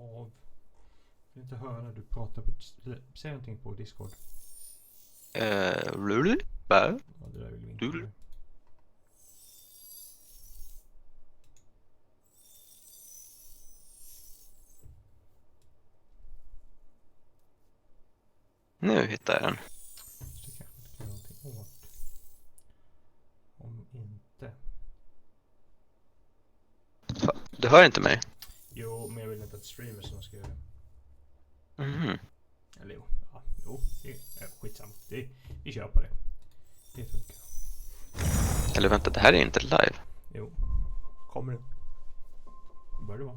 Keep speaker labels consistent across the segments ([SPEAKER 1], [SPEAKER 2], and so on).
[SPEAKER 1] av. Jag vill inte höra du pratar på... Säg någonting på Discord.
[SPEAKER 2] Really?
[SPEAKER 1] Ja, det där vill vi inte höra.
[SPEAKER 2] Nu hittar jag den.
[SPEAKER 1] Så det kanske inte kan göra någonting åt. Om inte.
[SPEAKER 2] Du hör inte mig?
[SPEAKER 1] Jo, men jag vill inte att streamers som ska göra det.
[SPEAKER 2] Mhm.
[SPEAKER 1] Eller jo, det är skitsamma. Vi kör på det. Det funkar.
[SPEAKER 2] Eller vänta, det här är inte live.
[SPEAKER 1] Jo. Kommer det? Bör det vara.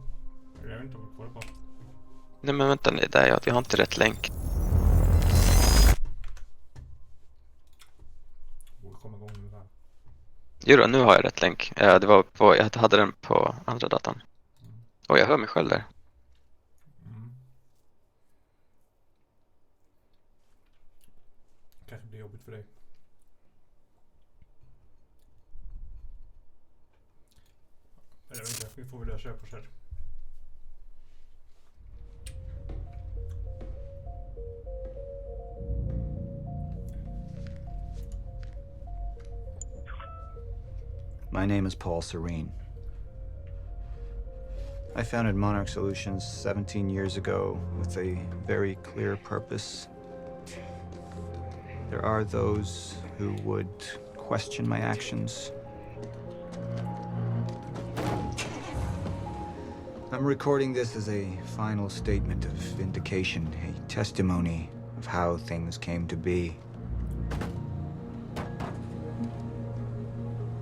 [SPEAKER 1] Jag vet inte om vi får det på.
[SPEAKER 2] Nej men vänta, det är jag har inte rätt länk.
[SPEAKER 1] Borde komma igång nu här.
[SPEAKER 2] Jo då, nu har jag rätt länk. Det var på, jag hade den på andra datan. Och jag hör mig själv där.
[SPEAKER 1] Kanske blir jobbigt för dig. Jag vet inte, vi får väl köra på så här.
[SPEAKER 3] My name is Paul Serene. I founded Monarch Solutions 17 years ago with a very clear purpose. There are those who would question my actions. I'm recording this as a final statement of vindication, a testimony of how things came to be.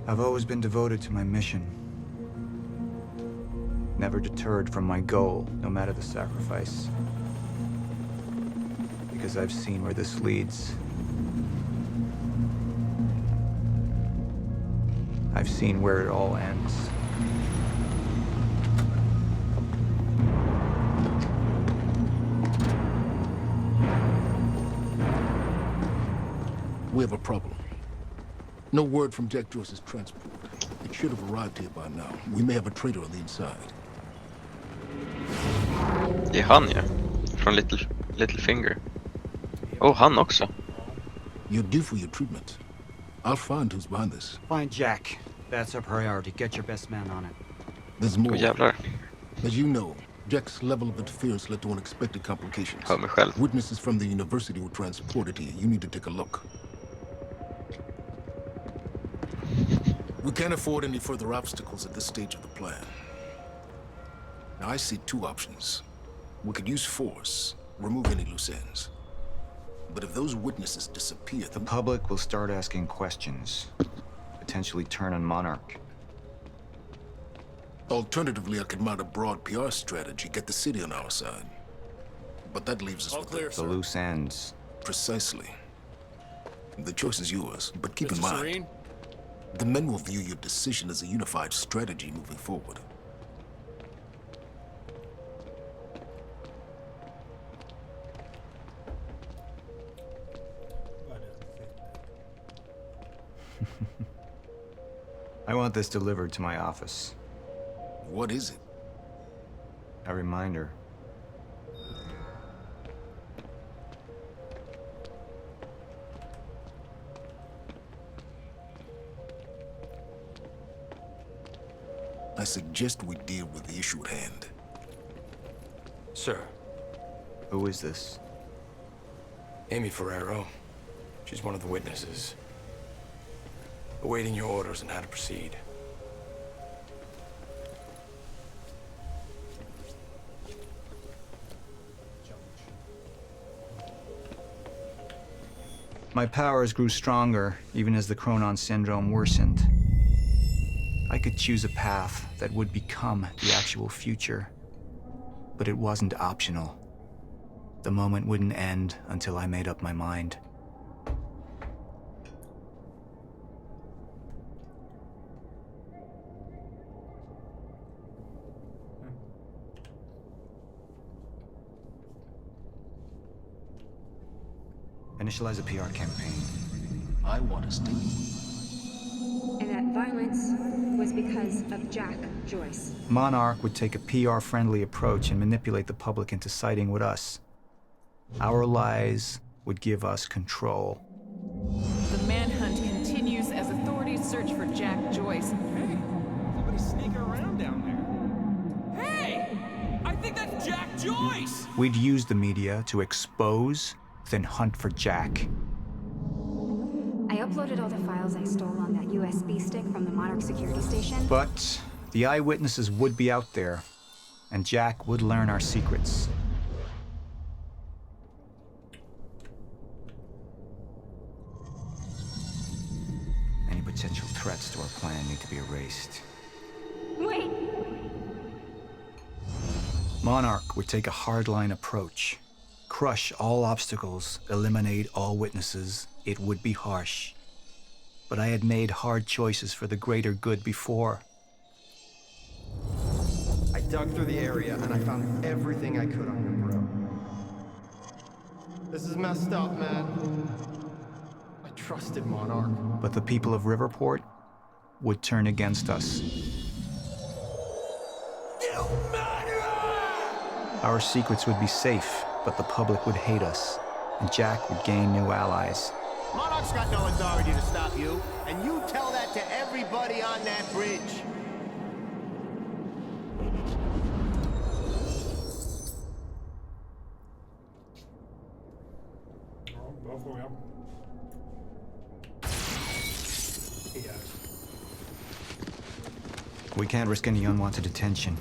[SPEAKER 3] I've always been devoted to my mission. Never deterred from my goal, no matter the sacrifice. Because I've seen where this leads. I've seen where it all ends.
[SPEAKER 4] We have a problem. No word from Jack Joyce's transport. It should have arrived here by now. We may have a traitor on the inside.
[SPEAKER 2] Det är han ju. Från Little Finger. Han också.
[SPEAKER 4] You're due for your treatment. I'll find who's behind this.
[SPEAKER 3] Find Jack. That's our priority. Get your best man on it.
[SPEAKER 4] There's more.
[SPEAKER 2] Jävlar.
[SPEAKER 4] As you know, Jack's level of interference led to unexpected complications.
[SPEAKER 2] Hör mig själv.
[SPEAKER 4] Witnesses from the university were transported here. You need to take a look. We can't afford any further obstacles at this stage of the plan. Now, I see two options. We could use force, remove any loose ends. But if those witnesses disappear...
[SPEAKER 3] The public will start asking questions, potentially turn on Monarch.
[SPEAKER 4] Alternatively, I could mount a broad PR strategy, get the city on our side. But that leaves us with
[SPEAKER 3] the loose ends.
[SPEAKER 4] Precisely. The choice is yours, but keep in mind... Serene? The men will view your decision as a unified strategy moving forward.
[SPEAKER 3] I want this delivered to my office.
[SPEAKER 4] What is it?
[SPEAKER 3] A reminder.
[SPEAKER 4] I suggest we deal with the issue at hand.
[SPEAKER 5] Sir.
[SPEAKER 3] Who is this?
[SPEAKER 5] Amy Ferrero. She's one of the witnesses. Awaiting your orders on how to proceed.
[SPEAKER 3] My powers grew stronger, even as the Chronon syndrome worsened. I could choose a path that would become the actual future. But it wasn't optional. The moment wouldn't end until I made up my mind. Initialize a PR campaign.
[SPEAKER 4] I want to stay.
[SPEAKER 6] And that violence was because of Jack Joyce.
[SPEAKER 3] Monarch would take a PR-friendly approach and manipulate the public into siding with us. Our lies would give us control.
[SPEAKER 7] The manhunt continues as authorities search for Jack Joyce.
[SPEAKER 8] Hey, somebody's sneaking around down there. Hey! I think that's Jack Joyce!
[SPEAKER 3] We'd use the media to expose, then hunt for Jack.
[SPEAKER 6] I uploaded all the files I stole on that USB stick from the Monarch security station.
[SPEAKER 3] But the eyewitnesses would be out there, and Jack would learn our secrets. Any potential threats to our plan need to be erased.
[SPEAKER 6] Wait!
[SPEAKER 3] Monarch would take a hardline approach. Crush all obstacles, eliminate all witnesses. It would be harsh. But I had made hard choices for the greater good before.
[SPEAKER 9] I dug through the area and I found everything I could on your bro. This is messed up, man. I trusted Monarch.
[SPEAKER 3] But the people of Riverport would turn against us. Our secrets would be safe, but the public would hate us, and Jack would gain new allies.
[SPEAKER 10] Monarch's got no authority to stop you, and you tell that to everybody on that bridge.
[SPEAKER 1] Ja, bra fråga. Yes.
[SPEAKER 3] We can't risk any unwanted attention.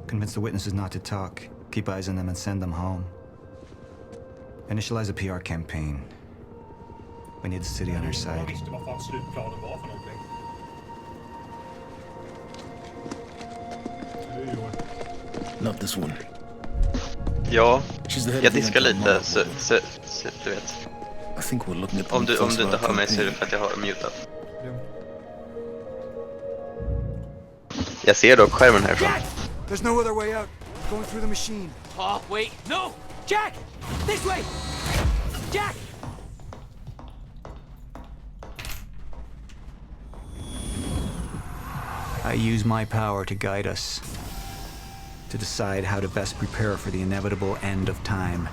[SPEAKER 3] Convince the witnesses not to talk, keep eyes on them and send them home. Initialize a PR campaign. We need the city on our
[SPEAKER 1] Jag
[SPEAKER 3] side.
[SPEAKER 1] visste vad fan slutplanen var för någonting. Du Johan.
[SPEAKER 4] Not this one.
[SPEAKER 2] Ja,
[SPEAKER 4] She's the head
[SPEAKER 2] jag
[SPEAKER 4] of the
[SPEAKER 2] diskar lite
[SPEAKER 4] anti-mob.
[SPEAKER 2] så du vet.
[SPEAKER 4] I think we're looking at the
[SPEAKER 2] Om du
[SPEAKER 4] face of
[SPEAKER 2] inte
[SPEAKER 4] our
[SPEAKER 2] hör mig så är det
[SPEAKER 4] campaign.
[SPEAKER 2] för att jag har mutat. Jag ser dock skärmen härifrån.
[SPEAKER 3] There's no other way out. Going through the machine.
[SPEAKER 8] Oh, wait, no! Jack! This way! Jack!
[SPEAKER 3] I use my power to guide us, to decide how to best prepare for the inevitable end of time.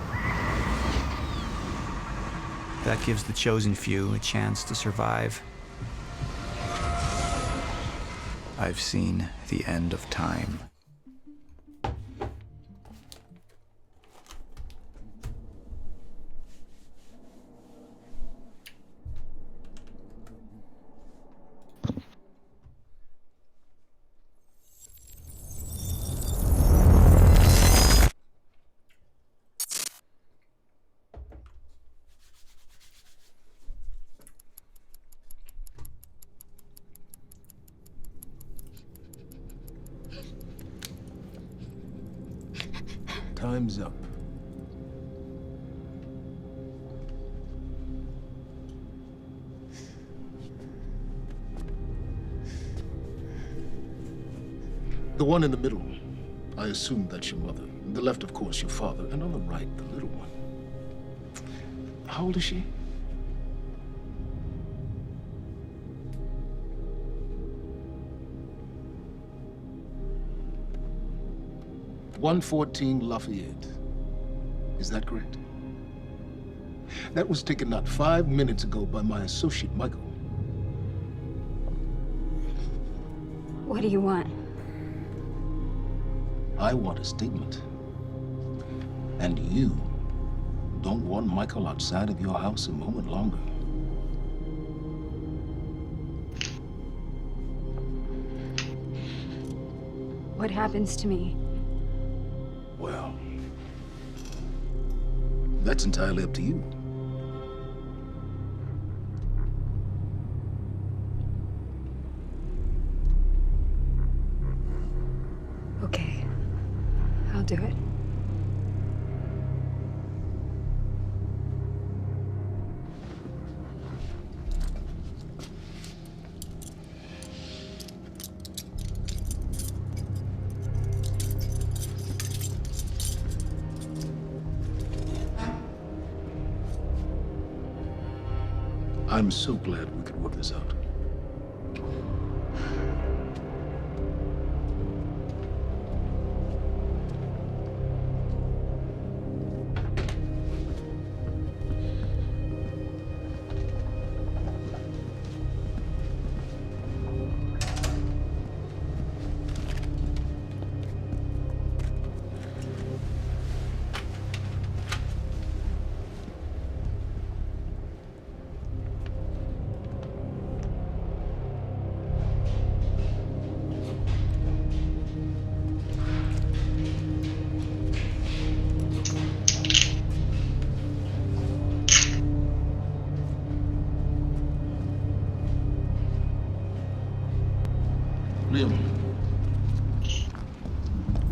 [SPEAKER 3] That gives the chosen few a chance to survive. I've seen the end of time.
[SPEAKER 4] Time's up. The one in the middle, I assume that's your mother. On the left, of course, your father. And on the right, the little one. How old is she? .114 Lafayette. Is that correct? That was taken not 5 minutes ago by my associate, Michael.
[SPEAKER 6] What do you want?
[SPEAKER 4] I want a statement. And you don't want Michael outside of your house a moment longer.
[SPEAKER 6] What happens to me?
[SPEAKER 4] Well, that's entirely up to you.
[SPEAKER 6] Okay, I'll do it.
[SPEAKER 4] I'm so glad we could work this out.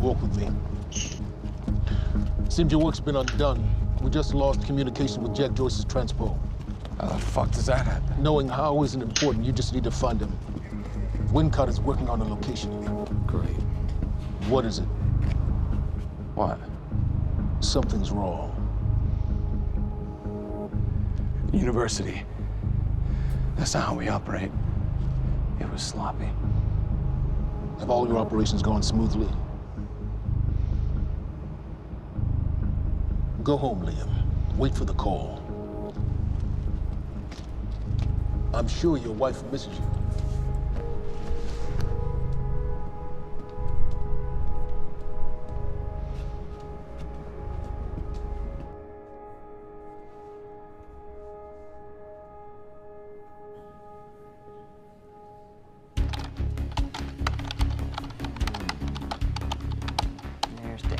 [SPEAKER 4] Walk with me. Seems your work's been undone. We just lost communication with Jack Joyce's transpo.
[SPEAKER 5] How the fuck does that happen?
[SPEAKER 4] Knowing how isn't important, you just need to find him. Wincott is working on a location.
[SPEAKER 5] Great.
[SPEAKER 4] What is it?
[SPEAKER 5] What?
[SPEAKER 4] Something's wrong.
[SPEAKER 5] University. That's not how we operate. It was sloppy.
[SPEAKER 4] Have all your operations gone smoothly? Go home, Liam. Wait for the call. I'm sure your wife misses you.
[SPEAKER 3] There's Dan.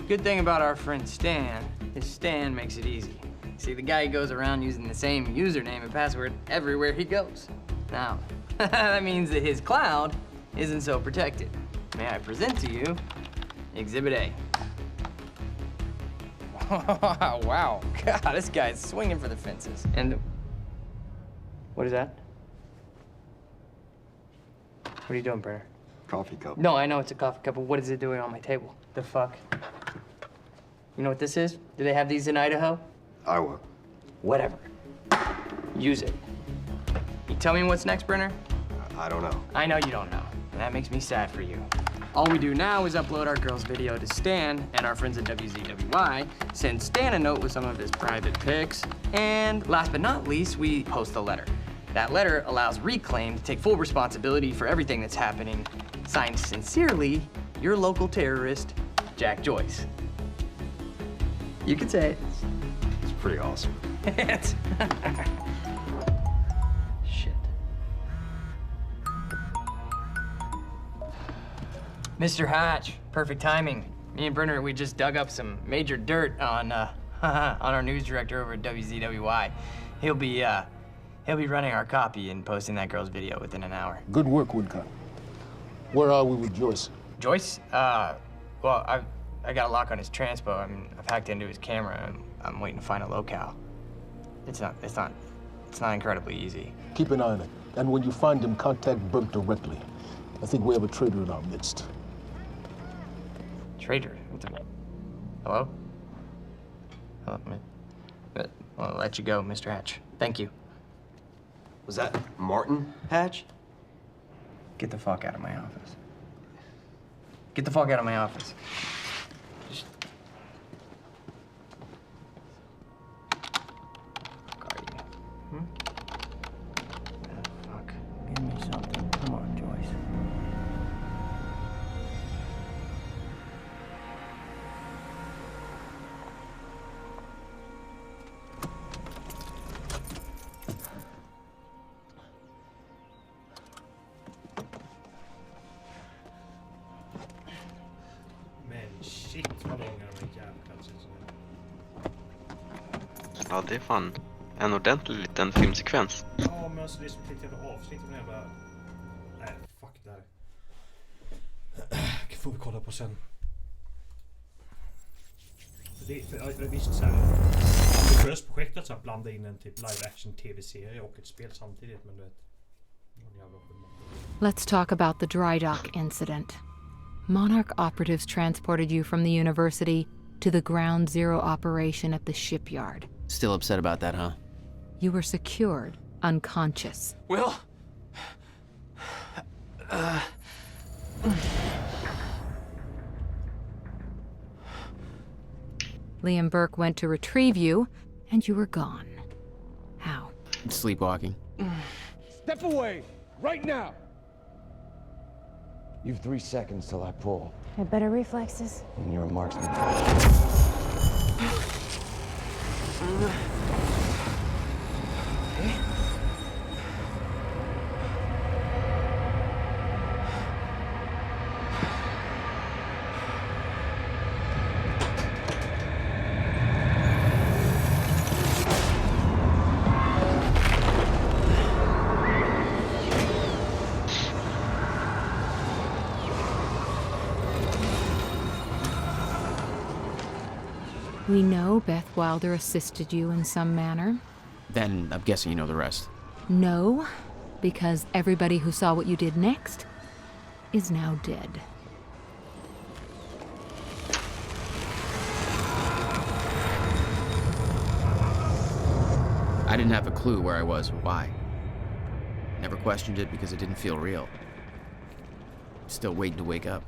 [SPEAKER 3] Good thing about our friend Stan is Stan makes it easy. See, the guy goes around using the same username and password everywhere he goes. Now, that means that his cloud isn't so protected. May I present to you Exhibit A. Wow, God, this guy's swinging for the fences. And what is that? What are you doing, Brenner?
[SPEAKER 11] Coffee cup.
[SPEAKER 3] No, I know it's a coffee cup, but what is it doing on my table? The fuck? You know what this is? Do they have these in Idaho?
[SPEAKER 11] Iowa.
[SPEAKER 3] Whatever. Use it. You tell me what's next, Brenner?
[SPEAKER 11] I don't know.
[SPEAKER 3] I know you don't know, and that makes me sad for you. All we do now is upload our girl's video to Stan and our friends at WZWY, send Stan a note with some of his private pics, and last but not least, we post a letter. That letter allows Reclaim to take full responsibility for everything that's happening. Signed sincerely, your local terrorist, Jack Joyce. You can say it.
[SPEAKER 11] It's pretty awesome.
[SPEAKER 3] Shit. Mr. Hatch, perfect timing. Me and Brenner, we just dug up some major dirt on our news director over at WZWY. He'll be running our copy and posting that girl's video within an hour.
[SPEAKER 4] Good work, Wincott. Where are we with Joyce?
[SPEAKER 3] Joyce? Well, I got a lock on his transpo. I mean, I've hacked into his camera, and I'm waiting to find a locale. It's not incredibly easy.
[SPEAKER 4] Keep an eye on it. And when you find him, contact Burke directly. I think we have a traitor in our midst.
[SPEAKER 3] Traitor? Hello? Hello? I'll let you go, Mr. Hatch. Thank you.
[SPEAKER 11] Was that Martin Hatch?
[SPEAKER 3] Get the fuck out of my office. Get the fuck out of my office. Fuck are you? Fuck. Give me something. Come on, Joyce.
[SPEAKER 1] Shit vad långa de här jävla.
[SPEAKER 2] Ja, det är fan en ordentlig liten filmsekvens.
[SPEAKER 1] Ja, men alltså det är som ett jävla avsnitt av den jävla... Nej, fuck det här. Får vi kolla på sen. För visst såhär, ambitiöst projektet att blanda in en typ live action tv-serie och ett spel samtidigt, men du vet.
[SPEAKER 12] Let's talk about the dry dock incident. Monarch operatives transported you from the university to the Ground Zero operation at the shipyard.
[SPEAKER 13] Still upset about that, huh?
[SPEAKER 12] You were secured, unconscious.
[SPEAKER 5] Will?
[SPEAKER 12] Liam Burke went to retrieve you, and you were gone. How?
[SPEAKER 13] Sleepwalking.
[SPEAKER 14] Step away! Right now!
[SPEAKER 5] You've 3 seconds till I pull.
[SPEAKER 6] Had better reflexes.
[SPEAKER 5] And you're a marksman.
[SPEAKER 12] We know Beth Wilder assisted you in some manner.
[SPEAKER 13] Then I'm guessing you know the rest.
[SPEAKER 12] No, because everybody who saw what you did next is now dead.
[SPEAKER 13] I didn't have a clue where I was or why. Never questioned it because it didn't feel real. Still waiting to wake up.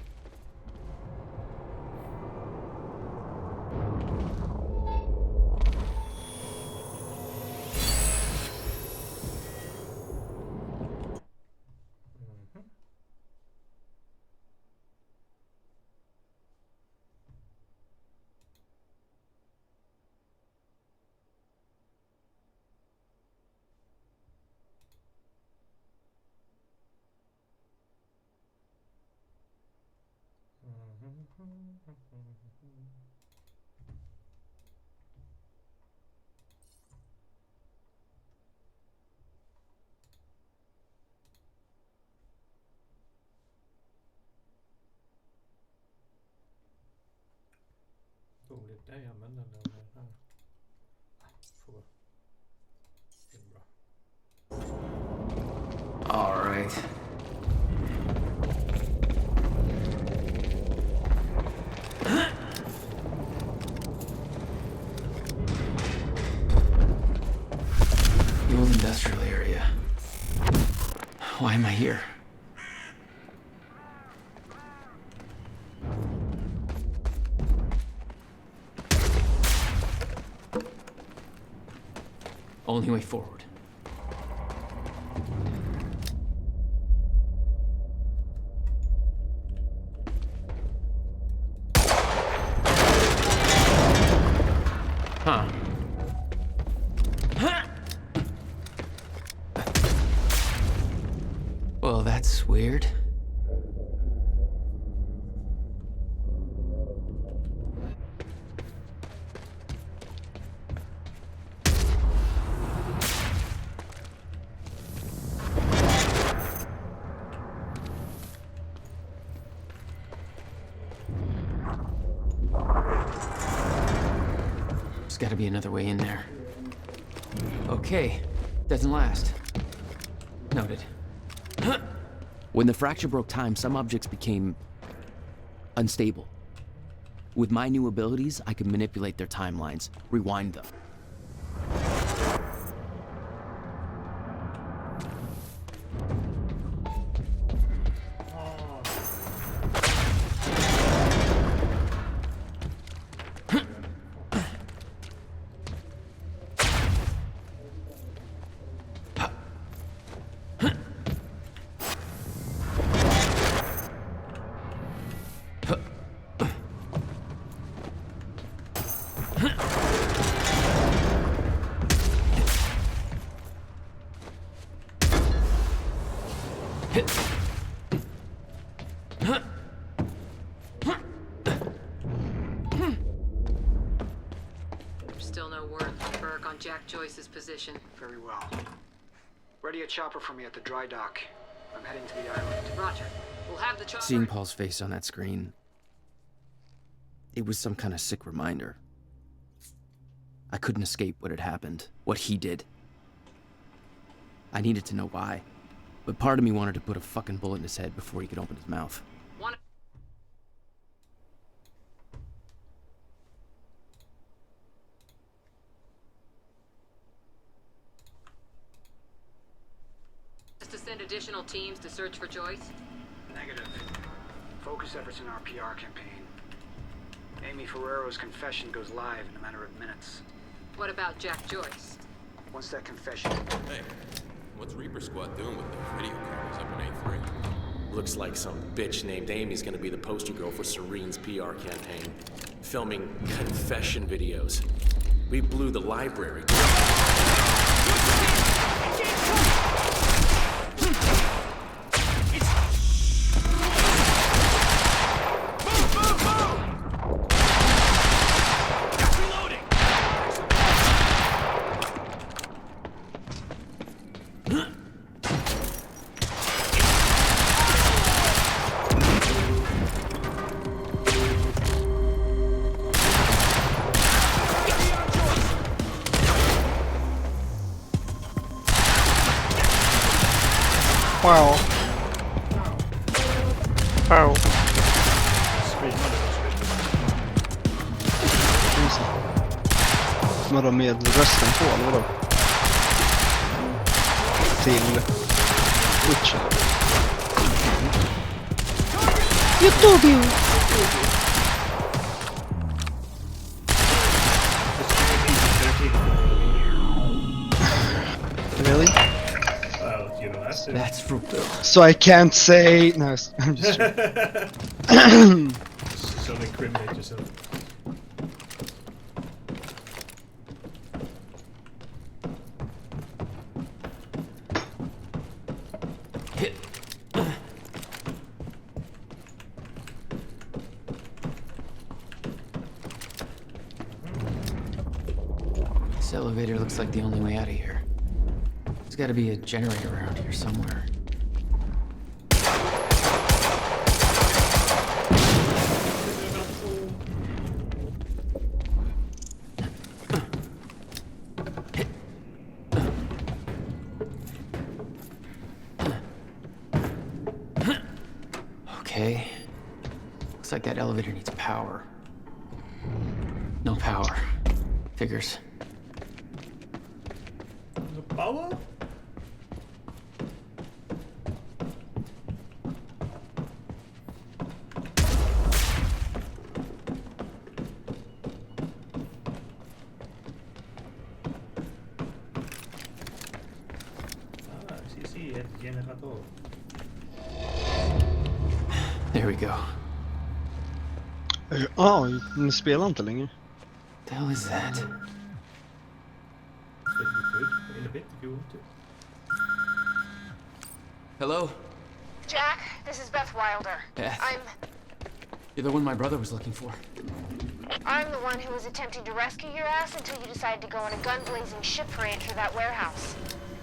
[SPEAKER 1] Dåligt, där jag använder den här. Får. Det är bra.
[SPEAKER 13] All right. The old industrial area. Why am I here? Only way forward. Huh. Well, that's weird. There's gotta be another way in there. Okay, doesn't last. Noted. When the fracture broke time, some objects became unstable. With my new abilities, I could manipulate their timelines, rewind them.
[SPEAKER 12] Still no word from Burke on Jack Joyce's position.
[SPEAKER 15] Very well. Ready a chopper for me at the dry dock. I'm heading to the island.
[SPEAKER 12] Roger. We'll have the chopper.
[SPEAKER 13] Seeing Paul's face on that screen, it was some kind of sick reminder. I couldn't escape what had happened, what he did. I needed to know why, but part of me wanted to put a fucking bullet in his head before he could open his mouth.
[SPEAKER 12] To send additional teams to search for Joyce?
[SPEAKER 15] Negative. Focus efforts in our PR campaign. Amy Ferrero's confession goes live in a matter of minutes.
[SPEAKER 12] What about Jack Joyce?
[SPEAKER 15] Once that confession...
[SPEAKER 16] Hey, what's Reaper Squad doing with the video cameras up in A3?
[SPEAKER 17] Looks like some bitch named Amy's gonna be the poster girl for Serene's PR campaign. Filming confession videos. We blew the library.
[SPEAKER 2] Wow. Wow. Vadå med rösten på eller vadå? Till Witcher.
[SPEAKER 12] You dog you!
[SPEAKER 2] Really?
[SPEAKER 1] Well, you know that's it.
[SPEAKER 13] That's for Will.
[SPEAKER 2] So I can't say... No, I'm just
[SPEAKER 1] So incriminate yourself.
[SPEAKER 13] This elevator looks like the only way out of here. There's got to be a generator around here somewhere. Okay. Looks like that elevator needs power. No power. Figures.
[SPEAKER 1] The power? Sí, el generator.
[SPEAKER 13] There we go.
[SPEAKER 2] Ja, ni spelar inte längre.
[SPEAKER 13] The hell is that?
[SPEAKER 1] If you could, in a bit if you want to.
[SPEAKER 13] Hello?
[SPEAKER 18] Jack, this is Beth Wilder.
[SPEAKER 13] Beth? You're the one my brother was looking for.
[SPEAKER 18] I'm the one who was attempting to rescue your ass until you decided to go on a gun-blazing ship parade through that warehouse.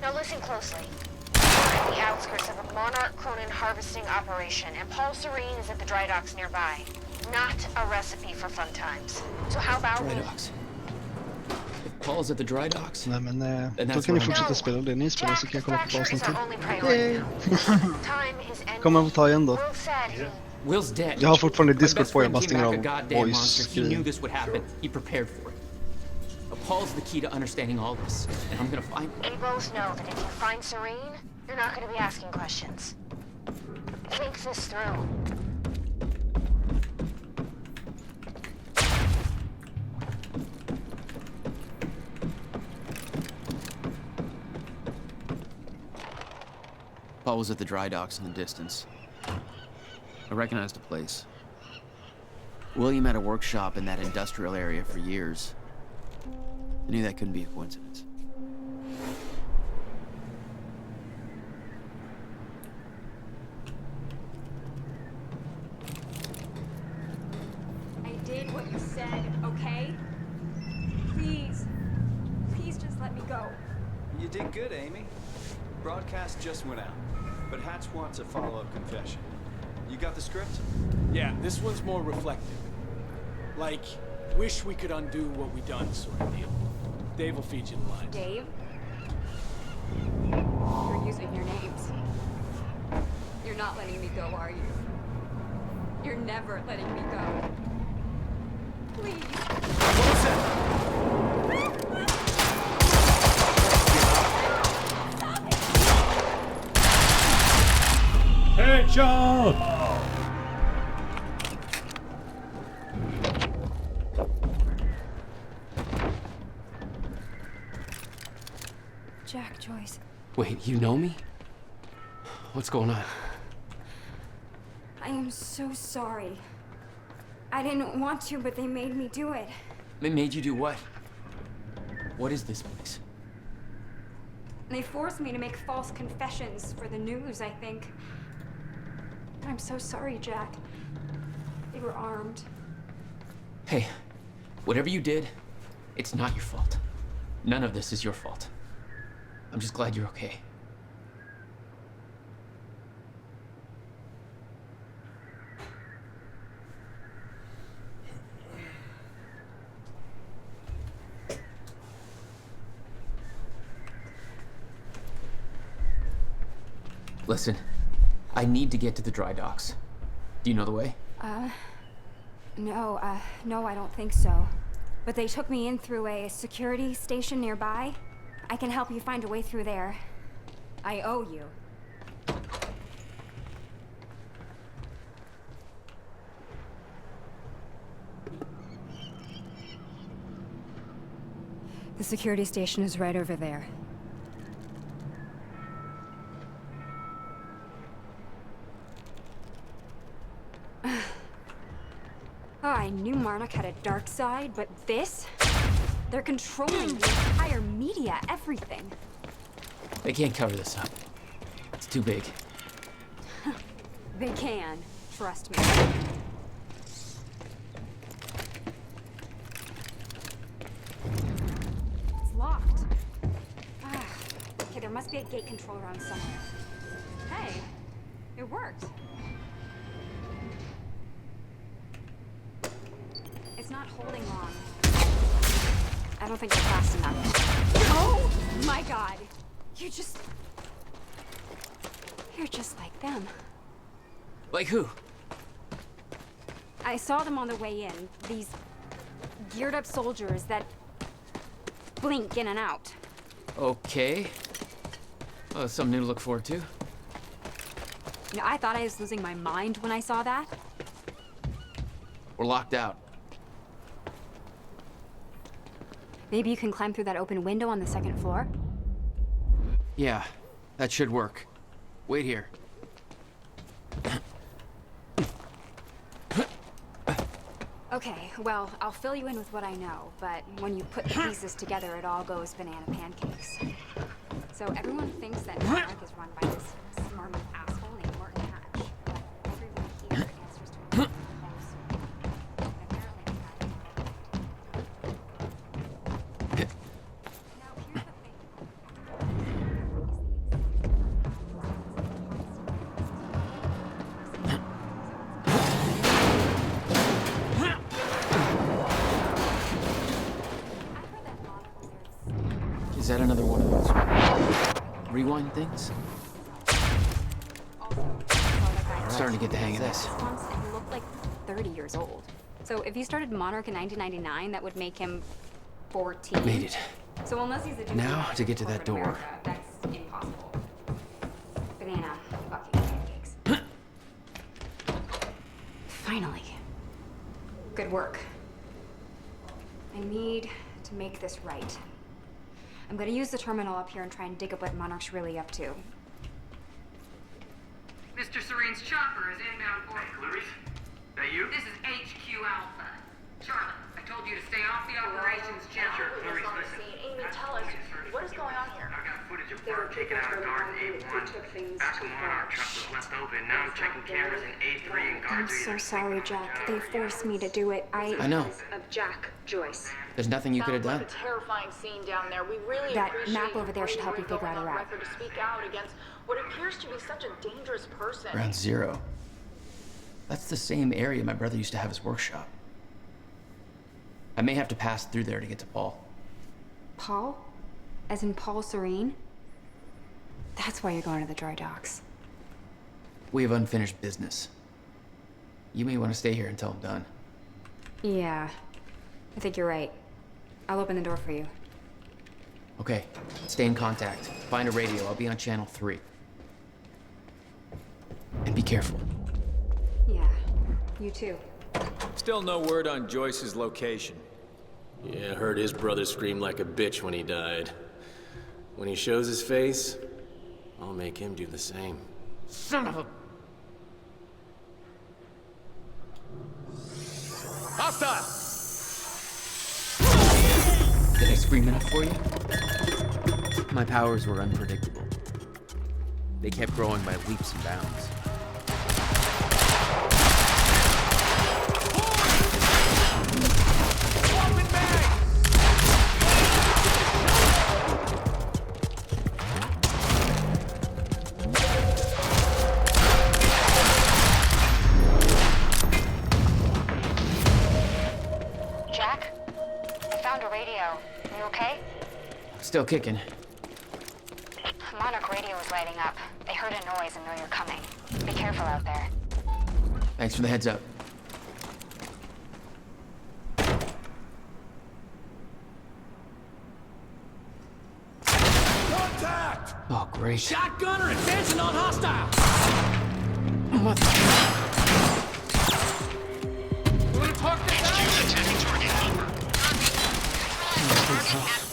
[SPEAKER 18] Now listen closely. We're at the outskirts of a Monarch Cronin harvesting operation, and Paul Serene is at the dry docks nearby. Not a recipe for fun times. So how about
[SPEAKER 13] Dry docks? If Paul's at the dry docks?
[SPEAKER 2] Nej men
[SPEAKER 13] then
[SPEAKER 2] då
[SPEAKER 13] that's
[SPEAKER 2] kan ni
[SPEAKER 13] where I'm
[SPEAKER 2] fortsätta spela det ni spelar så kan jag kolla på pausen till.
[SPEAKER 18] Yay!
[SPEAKER 2] Kommer han få ta igen då?
[SPEAKER 13] Will's dead.
[SPEAKER 2] Jag har fortfarande
[SPEAKER 13] My
[SPEAKER 2] Discord
[SPEAKER 13] best
[SPEAKER 2] på, jag
[SPEAKER 13] friend
[SPEAKER 2] bara
[SPEAKER 13] came
[SPEAKER 2] stänger
[SPEAKER 13] back
[SPEAKER 2] av
[SPEAKER 13] a goddamn monster. He knew
[SPEAKER 2] voice-grejen.
[SPEAKER 13] this would happen. He prepared for it. But Paul's the key to understanding all this, and I'm gonna find him.
[SPEAKER 18] We both know that if you find Serene, you're not going to be asking questions. Think this through.
[SPEAKER 13] Paul was at the dry docks in the distance. I recognized the place. William had a workshop in that industrial area for years. I knew that couldn't be a coincidence.
[SPEAKER 6] I did what you said, okay? Please. Please just let me go.
[SPEAKER 19] You did good, Amy. Broadcast just went out, but Hatch wants a follow-up confession. You got the script?
[SPEAKER 8] Yeah, this one's more reflective. Like, wish we could undo what we done sort of deal. Dave will feed you the lines.
[SPEAKER 6] Dave? You're using your names. You're not letting me go, are you? You're never letting me go. Please.
[SPEAKER 8] What was that?
[SPEAKER 1] Headshot!
[SPEAKER 6] Jack, Joyce.
[SPEAKER 13] Wait, you know me? What's going on?
[SPEAKER 6] I am so sorry. I didn't want to, but they made me do it.
[SPEAKER 13] They made you do what? What is this place?
[SPEAKER 6] They forced me to make false confessions for the news, I think. I'm so sorry, Jack. They were armed.
[SPEAKER 13] Hey, whatever you did, it's not your fault. None of this is your fault. I'm just glad you're okay. Listen, I need to get to the dry docks. Do you know the way?
[SPEAKER 6] No, I don't think so. But they took me in through a security station nearby. I can help you find a way through there. I owe you. The security station is right over there. Oh, I knew Marnock had a dark side, but this? They're controlling the entire media, everything.
[SPEAKER 13] They can't cover this up. It's too big.
[SPEAKER 6] They can, trust me. It's locked. Okay, there must be a gate control around somewhere. Hey, it worked. It's not holding long. I don't think they're fast enough. Oh my god! You're just like them.
[SPEAKER 13] Like who?
[SPEAKER 6] I saw them on the way in. These geared up soldiers that blink in and out.
[SPEAKER 13] Okay. Well, something new to look forward to.
[SPEAKER 6] You know, I thought I was losing my mind when I saw that.
[SPEAKER 13] We're locked out.
[SPEAKER 6] Maybe you can climb through that open window on the second floor?
[SPEAKER 13] Yeah, that should work. Wait here.
[SPEAKER 6] Okay, well, I'll fill you in with what I know, but when you put the pieces together, it all goes banana pancakes. So everyone thinks that New York is run by this smart asshole named Martin Hatch, but everyone here answers to him.
[SPEAKER 13] Is that another one of those rewind things? I'm starting to get the hang of this.
[SPEAKER 6] And he looked like 30 years old. So if he started Monarch in 1999, that would make him 14.
[SPEAKER 13] Made it.
[SPEAKER 6] So unless he's a
[SPEAKER 13] Now to get to that door.
[SPEAKER 6] America, that's impossible. Banana fucking pancakes. Finally. Good work. I need to make this right. I'm gonna use the terminal up here and try and dig up what Monarch's really up to.
[SPEAKER 20] Mr. Serene's chopper is inbound for... Hey, Clarice? That you? This is HQ Alpha. Charlotte, I told you to stay off the operations channel.
[SPEAKER 21] Sure, Clarice, listen. Amy, tell us, what is going on here?
[SPEAKER 20] I got footage of Bart taking out a guard in A1 after Monarch truck was left open. Now I'm checking cameras in A3 and
[SPEAKER 6] I'm
[SPEAKER 20] guards
[SPEAKER 6] so sorry, Jack. They forced me to do it.
[SPEAKER 13] I know.
[SPEAKER 21] Of Jack Joyce.
[SPEAKER 13] There's nothing you could have done.
[SPEAKER 21] Sounds like a terrifying scene down there. We really
[SPEAKER 6] That
[SPEAKER 21] appreciate
[SPEAKER 6] map over there should help you figure out a route.
[SPEAKER 21] record to speak out against what appears to be such a dangerous person.
[SPEAKER 13] Ground Zero. That's the same area my brother used to have his workshop. I may have to pass through there to get to Paul.
[SPEAKER 6] Paul? As in Paul Serene? That's why you're going to the dry docks.
[SPEAKER 13] We have unfinished business. You may want to stay here until I'm done.
[SPEAKER 6] Yeah, I think you're right. I'll open the door for you.
[SPEAKER 13] Okay, stay in contact. Find a radio. I'll be on channel 3. And be careful.
[SPEAKER 6] Yeah, you too.
[SPEAKER 8] Still no word on Joyce's location.
[SPEAKER 17] Yeah, I heard his brother scream like a bitch when he died. When he shows his face, I'll make him do the same.
[SPEAKER 13] Son of a...
[SPEAKER 8] Hostile!
[SPEAKER 13] Did I scream enough for you? My powers were unpredictable. They kept growing by leaps and bounds.
[SPEAKER 18] Jack? I found a radio. You okay?
[SPEAKER 13] Still kicking.
[SPEAKER 18] Monarch radio is lighting up. They heard a noise and know you're coming. Be careful out there.
[SPEAKER 13] Thanks for the heads up.
[SPEAKER 14] Contact!
[SPEAKER 13] Oh, great.
[SPEAKER 8] Shotgunner advancing on hostile!
[SPEAKER 13] Mother...
[SPEAKER 20] You wanna talk this out? Attacking target. Over. Target at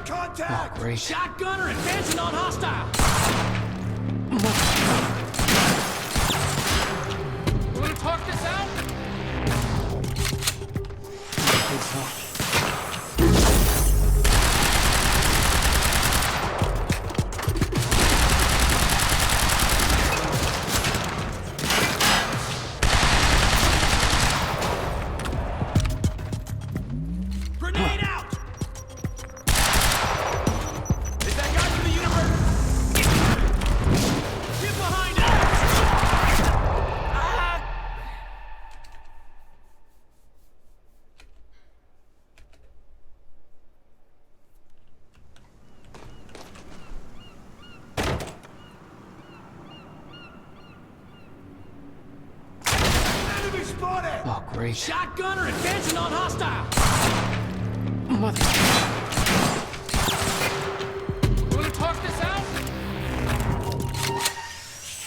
[SPEAKER 8] Contact!
[SPEAKER 13] Oh, great.
[SPEAKER 8] Shotgunner advancing on hostile!
[SPEAKER 20] You wanna talk this out?
[SPEAKER 8] Grenade out! Is that guy from the universe? Get behind him!
[SPEAKER 14] Enemy spotted!
[SPEAKER 13] Oh, great.
[SPEAKER 8] Shotgunner advancing on hostile!
[SPEAKER 13] Mother...
[SPEAKER 20] You wanna talk this out?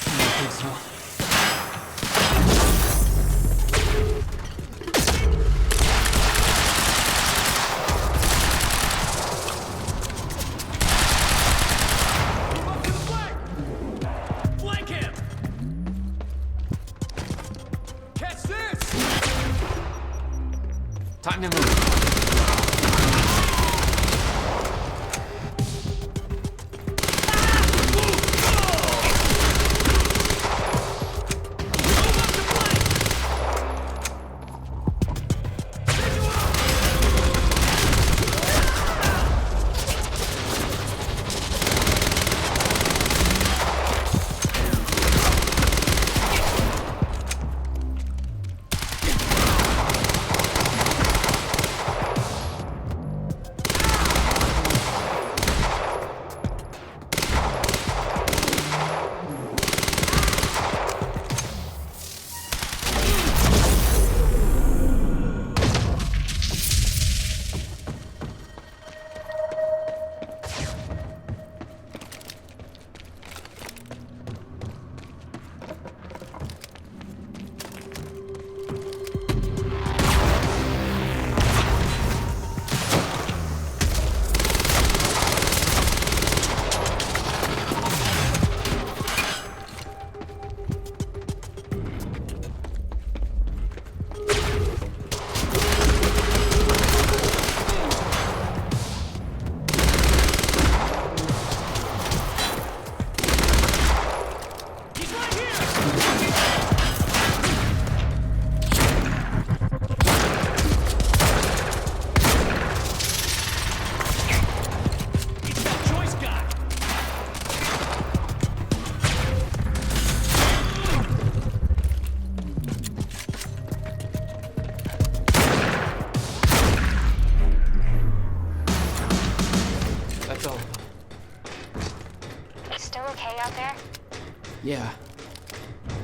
[SPEAKER 13] I think so.
[SPEAKER 8] Flank him! Catch this!
[SPEAKER 13] Time to move.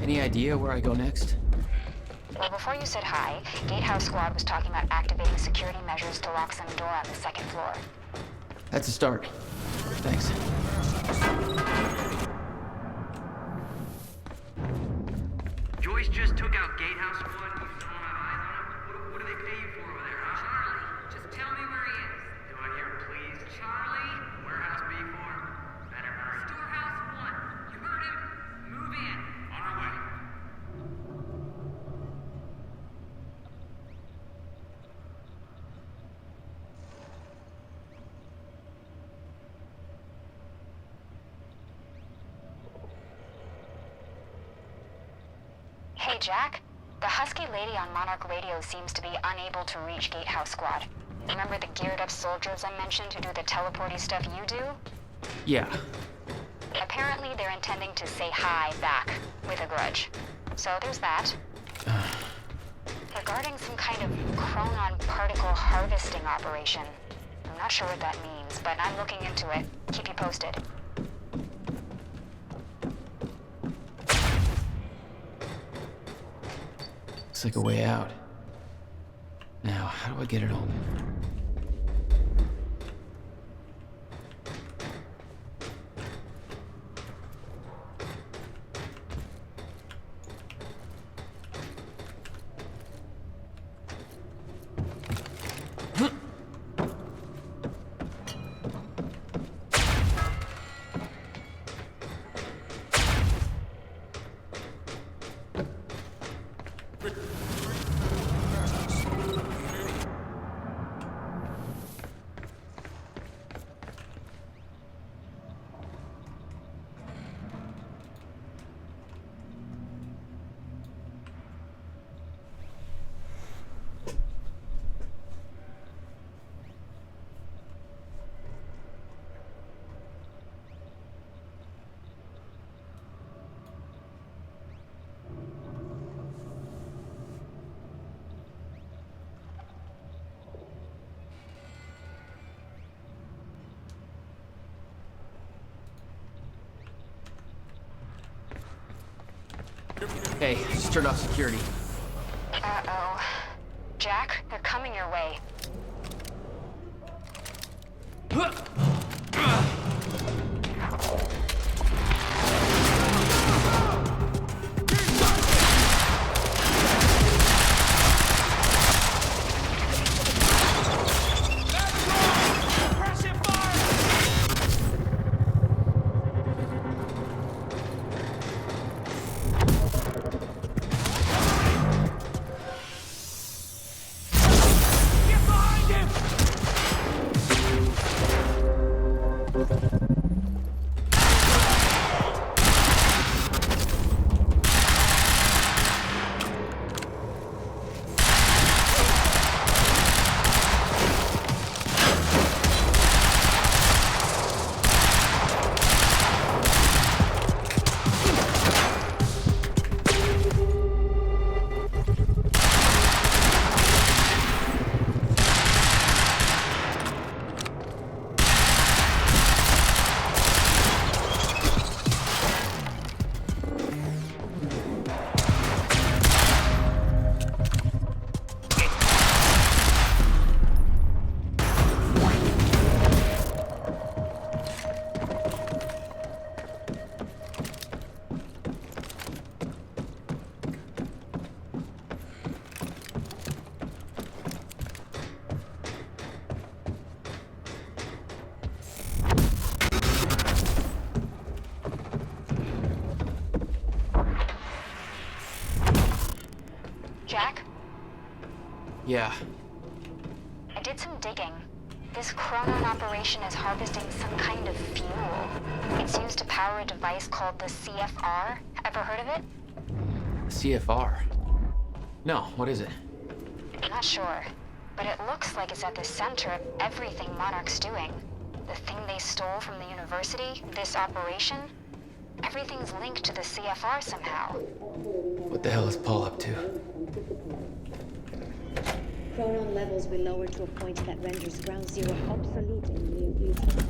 [SPEAKER 13] Any idea where I go next?
[SPEAKER 6] Well, before you said hi, Gatehouse Squad was talking about activating security measures to lock some door on the second floor.
[SPEAKER 13] That's a start. Thanks.
[SPEAKER 20] Joyce just took out Gatehouse Squad and you still don't have eyes on him? What do they pay you for over there, huh? Charlie, just tell me where he is. Do I hear him, please? Charlie? Warehouse B4. Better hurry. Storehouse 1. You heard him? Move in. On our way.
[SPEAKER 6] Hey, Jack. The husky lady on Monarch Radio seems to be unable to reach Gatehouse Squad. Remember the geared-up soldiers I mentioned who do the teleporty stuff you do?
[SPEAKER 13] Yeah.
[SPEAKER 6] Apparently they're intending to say hi back, with a grudge. So there's that. Regarding some kind of chronon particle harvesting operation. I'm not sure what that means, but I'm looking into it. Keep you posted.
[SPEAKER 13] Looks like a way out. Now, how do I get it home? Hey, just turned off security.
[SPEAKER 6] Uh-oh. Jack, they're coming your way. Jack?
[SPEAKER 13] Yeah.
[SPEAKER 6] I did some digging. This chronon operation is harvesting some kind of fuel. It's used to power a device called the CFR. Ever heard of it?
[SPEAKER 13] CFR? No, what is it?
[SPEAKER 6] I'm not sure, but it looks like it's at the center of everything Monarch's doing. The thing they stole from the university, this operation, everything's linked to the CFR somehow.
[SPEAKER 13] What the hell is Paul up to?
[SPEAKER 7] Chronon levels will lower to a point that renders Ground Zero obsolete in the near future.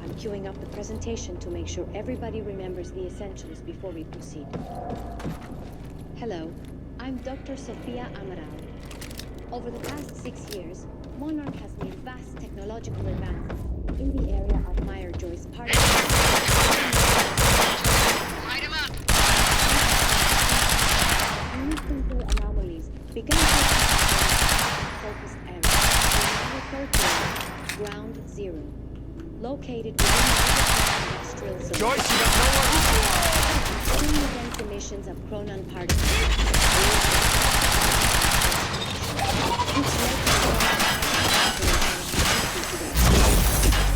[SPEAKER 7] I'm queuing up the presentation to make sure everybody remembers the essentials before we proceed. Hello, I'm Dr. Sofia Amaral. Over the past 6 years, Monarch has made vast technological advances in the area of Meyer-Joyce particles.
[SPEAKER 20] Light him up!
[SPEAKER 7] Unique chemical anomalies began to focused area, now referred to as Ground Zero, located within the industrial zone.
[SPEAKER 14] Joyce, you got nowhere.
[SPEAKER 7] During against emissions of chronon particles, which led to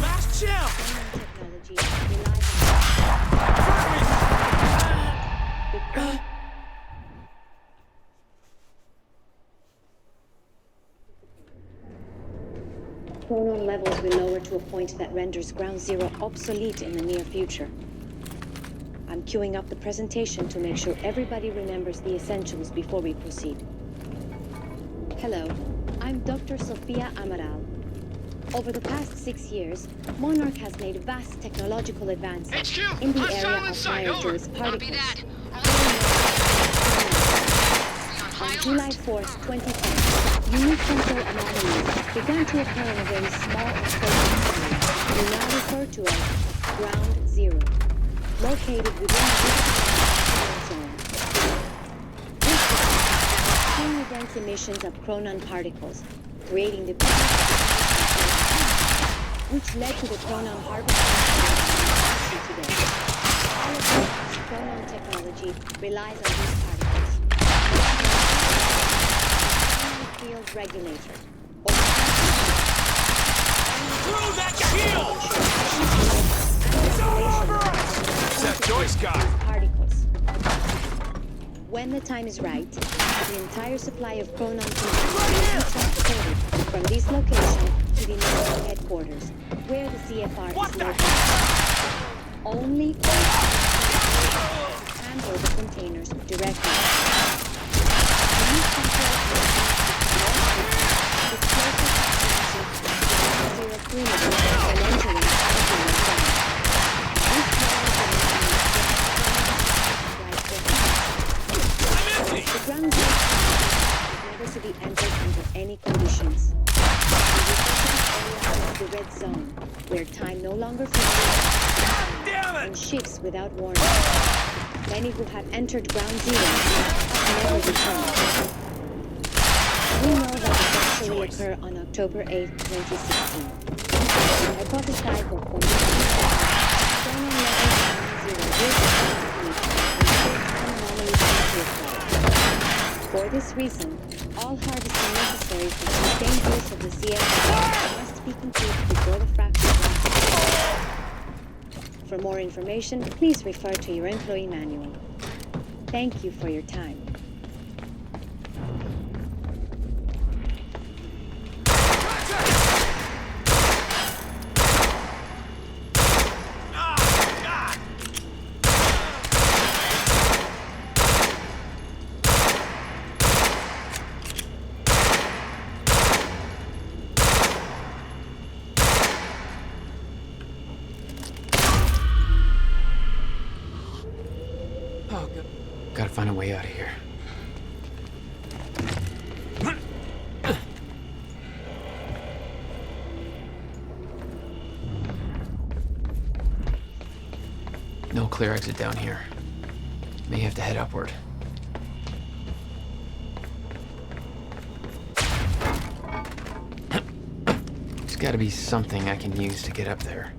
[SPEAKER 14] Last chill!
[SPEAKER 7] technology relies on chronon levels will lower to a point that renders Ground Zero obsolete in the near future. I'm queuing up the presentation to make sure everybody remembers the essentials before we proceed. Hello, I'm Dr. Sofia Amaral. Over the past 6 years, Monarch has made vast technological advances in the area of Meyer-Joyce particles. On July 4th, 2010, unique chemical anomalies began to occur in a very small and focused area we now refer to as Ground Zero, located within the industrial zone. This was extremely dense emissions of chronon particles, creating the which led to the chronon harvesting today. All of this chronon technology relies on these particles. Field regulator.
[SPEAKER 14] Through that shield! It's all over us! That Joyce guy!
[SPEAKER 7] Particles. When the time is right, the entire supply of chronon will be transported from this location to the national headquarters, where the CFR is located. Only handle the containers directly. The ground zero is never to be entered under any conditions. The red zone, where time no longer flows and shifts without warning. Many who have entered Ground Zero have never returned. We know that it actually occurred on October 8, 2016. Hypothesized that for For this reason, all harvesting necessary for sustained use of the CFR must be completed before the fracture. For more information, please refer to your employee manual. Thank you for your time.
[SPEAKER 13] Gotta find a way out of here. No clear exit down here. May have to head upward. There's gotta be something I can use to get up there.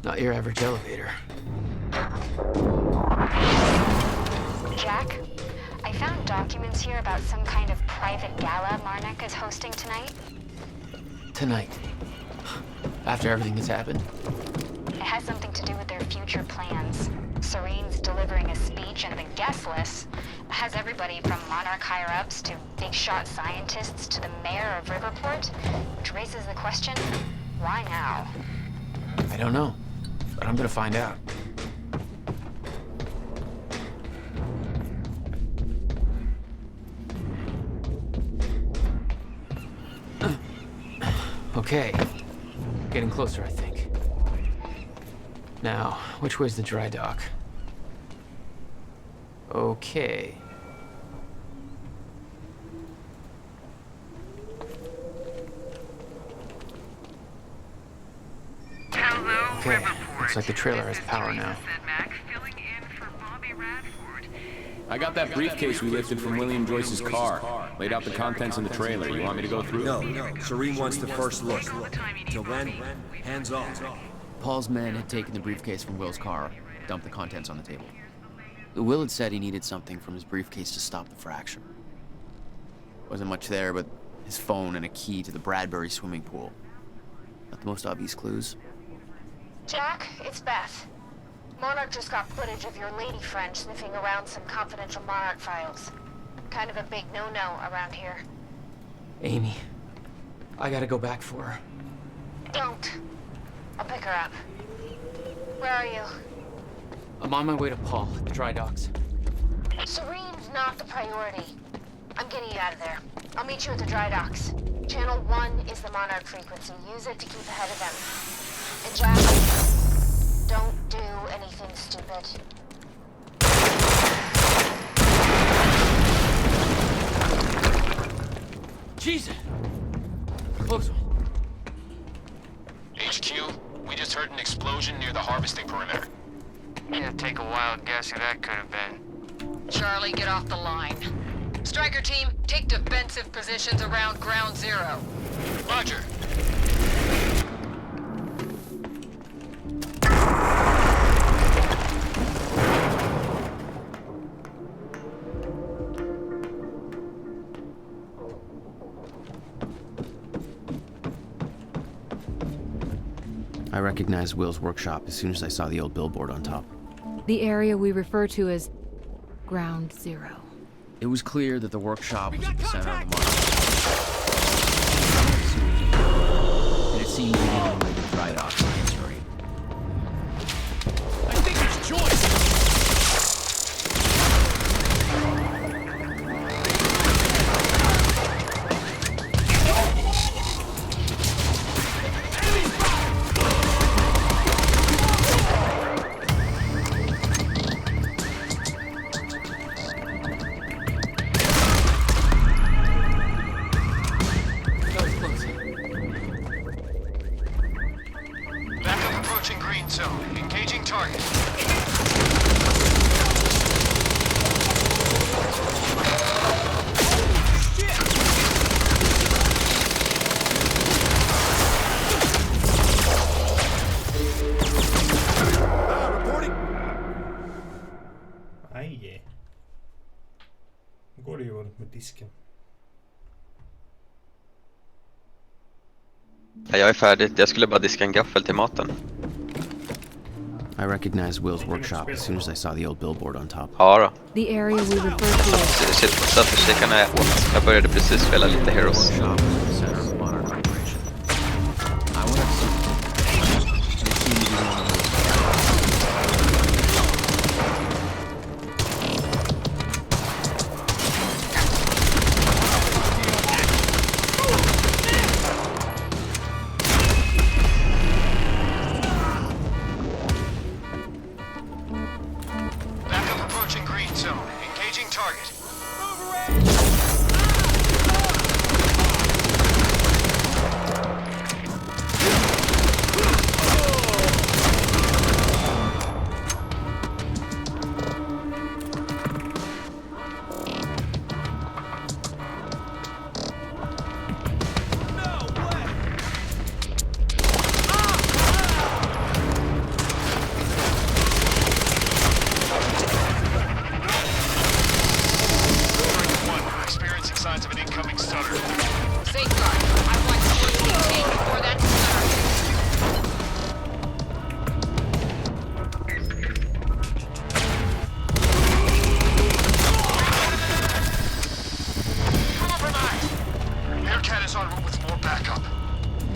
[SPEAKER 13] Not your average elevator.
[SPEAKER 18] Jack, I found documents here about some kind of private gala Marnek is hosting tonight.
[SPEAKER 13] Tonight. After everything that's happened?
[SPEAKER 18] It has something to do with their future plans. Serene's delivering a speech, and the guest list has everybody from Monarch higher-ups to big-shot scientists to the mayor of Riverport, which raises the question, why now?
[SPEAKER 13] I don't know, but I'm gonna find out. Okay, getting closer, I think. Now, which way's the dry dock? Okay. Okay, looks like the trailer has power now.
[SPEAKER 14] I got that briefcase we lifted from William Joyce's car. Laid out the contents in the trailer. You want me to go through?
[SPEAKER 11] No. Serene wants the first look. Till then, hands off.
[SPEAKER 13] Paul's men had taken the briefcase from Will's car, dumped the contents on the table. Will had said he needed something from his briefcase to stop the fracture. Wasn't much there but his phone and a key to the Bradbury swimming pool. Not the most obvious clues.
[SPEAKER 18] Jack, it's Beth. Monarch just got footage of your lady friend sniffing around some confidential Monarch files. Kind of a big no-no around here.
[SPEAKER 13] Amy, I gotta go back for her.
[SPEAKER 18] Don't. I'll pick her up. Where are you?
[SPEAKER 13] I'm on my way to Paul at the dry docks.
[SPEAKER 18] Serene's not the priority. I'm getting you out of there. I'll meet you at the dry docks. Channel 1 is the Monarch frequency. Use it to keep ahead of them. And Jack, don't do anything stupid.
[SPEAKER 13] Jesus! Close one.
[SPEAKER 9] HQ, we just heard an explosion near the harvesting perimeter.
[SPEAKER 20] Yeah, take a wild guess who that could have been. Charlie, get off the line. Striker team, take defensive positions around Ground Zero.
[SPEAKER 9] Roger.
[SPEAKER 13] I recognized Will's workshop as soon as I saw the old billboard on top.
[SPEAKER 12] The area we refer to as Ground Zero.
[SPEAKER 13] It was clear that the workshop was at the center of the market. And it seemed to be the only way to dry docks in history.
[SPEAKER 14] I think it's Joyce! Enemies
[SPEAKER 9] green zone. Engaging target.
[SPEAKER 4] Reporting.
[SPEAKER 1] Aj. Nu går det ju runt med disken.
[SPEAKER 2] Ja, jag är färdig. Jag skulle bara diska en gaffel till maten.
[SPEAKER 13] I recognized Will's workshop as soon as I saw the old billboard on top.
[SPEAKER 2] Ja då.
[SPEAKER 12] The area we refer to as
[SPEAKER 2] Shit, satt och kikade när jag började precis spela lite Heroes.
[SPEAKER 9] Backup approaching green zone. Engaging target. Experiencing signs of an incoming stutter.
[SPEAKER 18] Safeguard. I want you to maintain before that stutter.
[SPEAKER 9] Compromised. Aircat is en route with more backup.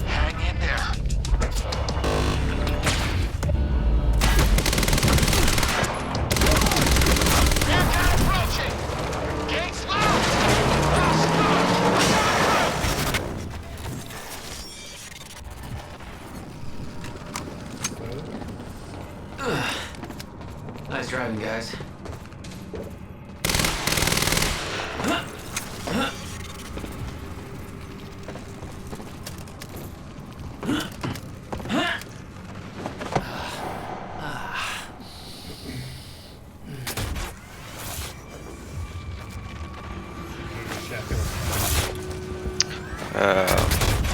[SPEAKER 9] Hang in there. Aircat approaching. Gates
[SPEAKER 13] Nice driving, guys.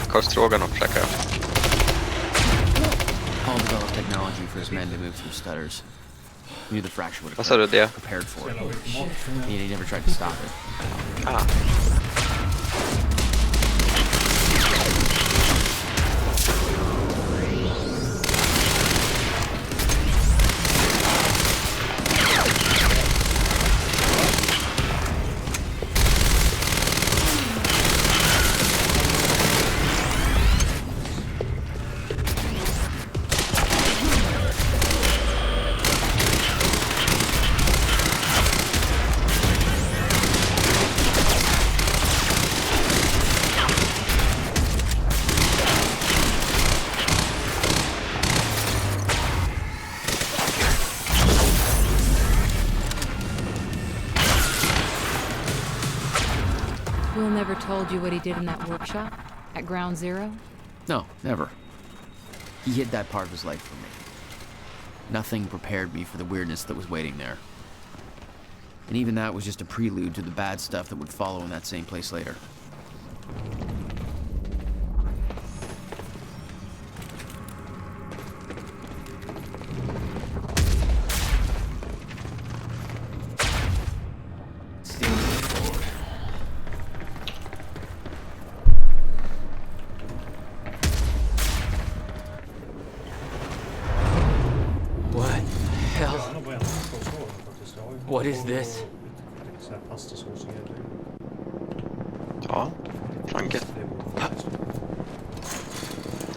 [SPEAKER 2] Korvstroganoff och käkar.
[SPEAKER 13] Paul developed technology for his men to move through stutters. He knew the fracture would
[SPEAKER 2] Vad sa du det?
[SPEAKER 13] prepared for it. He never tried to stop it.
[SPEAKER 2] Ah.
[SPEAKER 12] Will never told you what he did in that workshop at Ground Zero?
[SPEAKER 13] No, never. He hid that part of his life from me. Nothing prepared me for the weirdness that was waiting there. And even that was just a prelude to the bad stuff that would follow in that same place later. What is this?
[SPEAKER 2] Ja, fan gött.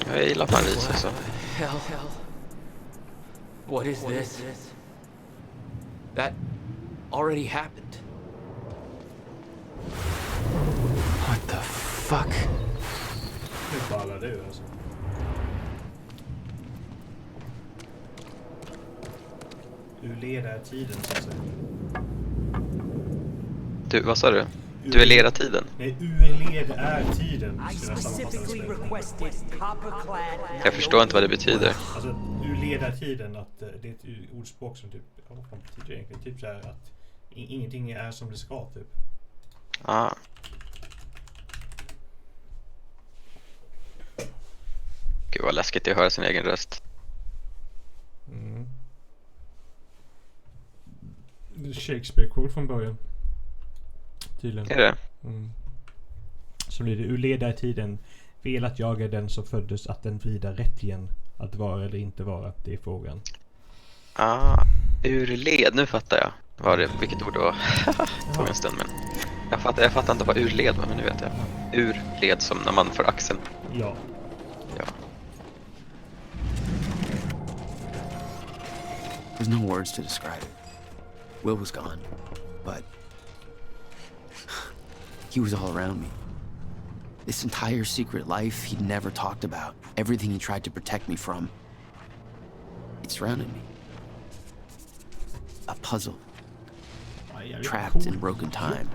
[SPEAKER 2] Jag gillar fan ris också.
[SPEAKER 13] Hell. What is this? That already happened. What the fuck?
[SPEAKER 1] Hur ballar du alltså? Du leder tiden så att säga.
[SPEAKER 2] Du, vad sa du? Duellera tiden.
[SPEAKER 1] Nej, urled är tiden.
[SPEAKER 2] Jag förstår inte vad det betyder.
[SPEAKER 1] Alltså, urled är tiden, att det är ett ordspråk som typ, vad fan betyder det egentligen? Typ såhär att ingenting är som det ska, typ.
[SPEAKER 2] Ah. Gud vad läskigt att höra sin egen röst.
[SPEAKER 1] Shakespeare-quote från början. Tydligen.
[SPEAKER 2] Är det?
[SPEAKER 1] Så blir det urleda i tiden. Fel att jag är den som föddes, att den vrida rätt igen. Att vara eller inte vara, det är frågan.
[SPEAKER 2] Urled, nu fattar jag. Vilket ord det var. Det tog en stund, men jag fattar inte vad urled var, men nu vet jag. Urled som när man får axeln.
[SPEAKER 1] Ja.
[SPEAKER 13] There's no words to describe it. Will was gone, but he was all around me. This entire secret life he'd never talked about, everything he tried to protect me from, it surrounded me. A puzzle, trapped in broken time.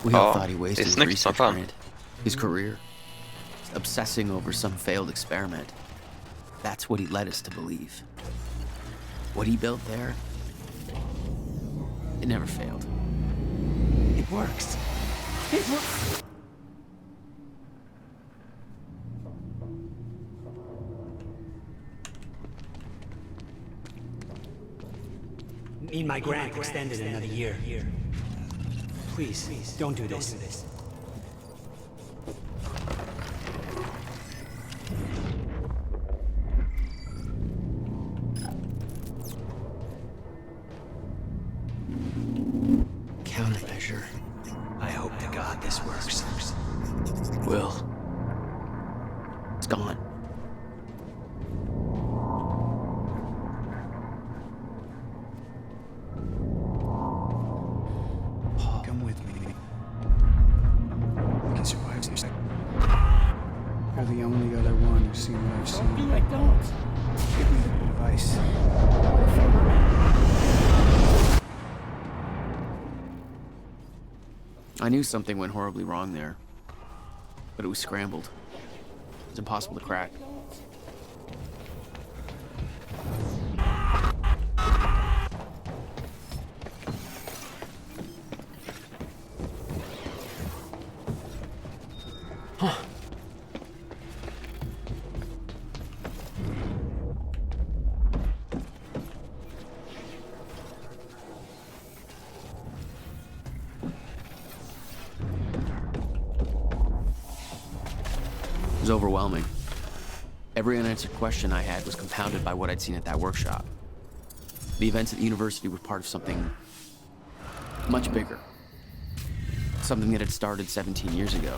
[SPEAKER 13] We all thought he wasted his research grant, his career, obsessing over some failed experiment. That's what he led us to believe. What he built there, it never failed. It works. It works.
[SPEAKER 10] Need my grant extended another year. Please, don't do this. Countermeasure. I hope to God this works.
[SPEAKER 13] Will. It's gone.
[SPEAKER 3] Come with me. We can survive this. You're the only other one who's seen what I've seen.
[SPEAKER 1] Don't be like that.
[SPEAKER 3] Give me the advice.
[SPEAKER 13] I knew something went horribly wrong there, but it was scrambled. It was impossible to crack. It was overwhelming. Every unanswered question I had was compounded by what I'd seen at that workshop. The events at the university were part of something much bigger. Something that had started 17 years ago.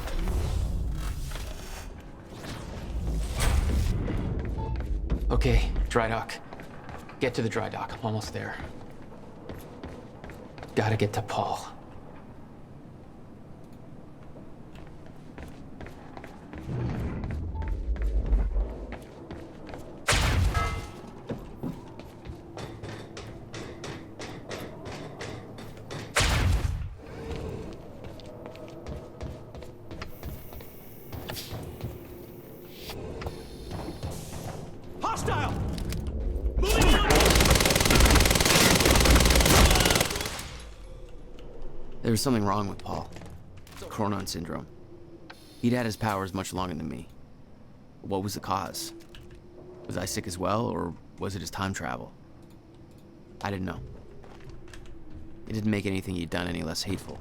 [SPEAKER 13] Okay, dry dock. Get to the dry dock. I'm almost there. Gotta get to Paul.
[SPEAKER 14] Hostile!
[SPEAKER 13] There was something wrong with Paul. Chronon syndrome. He'd had his powers much longer than me. What was the cause? Was I sick as well, or was it his time travel? I didn't know. It didn't make anything he'd done any less hateful.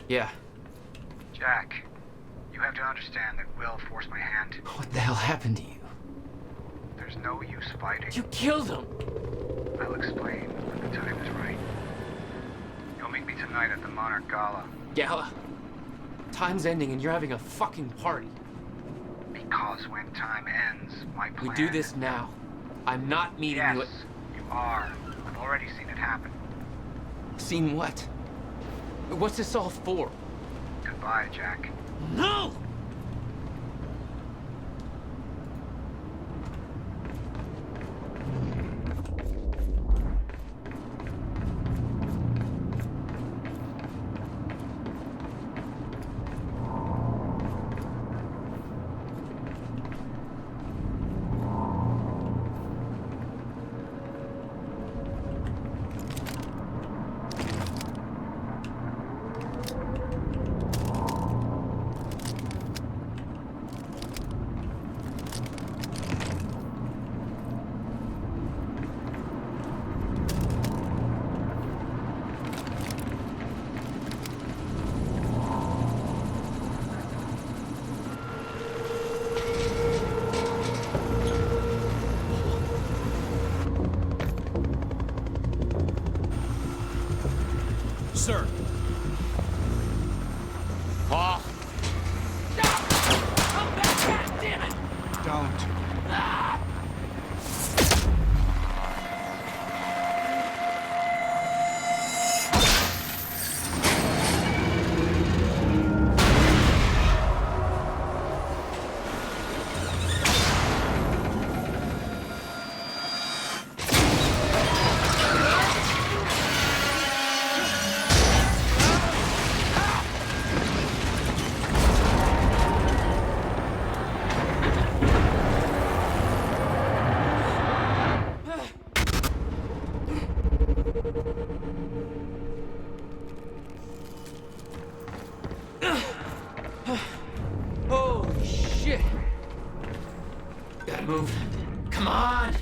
[SPEAKER 13] Yeah.
[SPEAKER 15] Jack, you have to understand that Will forced my hand.
[SPEAKER 13] What the hell happened to you?
[SPEAKER 15] There's no use fighting.
[SPEAKER 13] You killed him!
[SPEAKER 15] I'll explain when the time is right. You'll meet me tonight at the Monarch Gala.
[SPEAKER 13] Gala? Time's ending and you're having a fucking party.
[SPEAKER 15] Because when time ends, my plan...
[SPEAKER 13] We do this now. I'm not meeting you at...
[SPEAKER 15] Yes, you are. I've already seen it happen.
[SPEAKER 13] Seen what? What's this all for?
[SPEAKER 15] Goodbye, Jack.
[SPEAKER 13] No!
[SPEAKER 14] Sir.
[SPEAKER 13] Paul.
[SPEAKER 14] Come back, God damn it!
[SPEAKER 3] Don't.
[SPEAKER 13] Holy shit! Gotta move. Come on!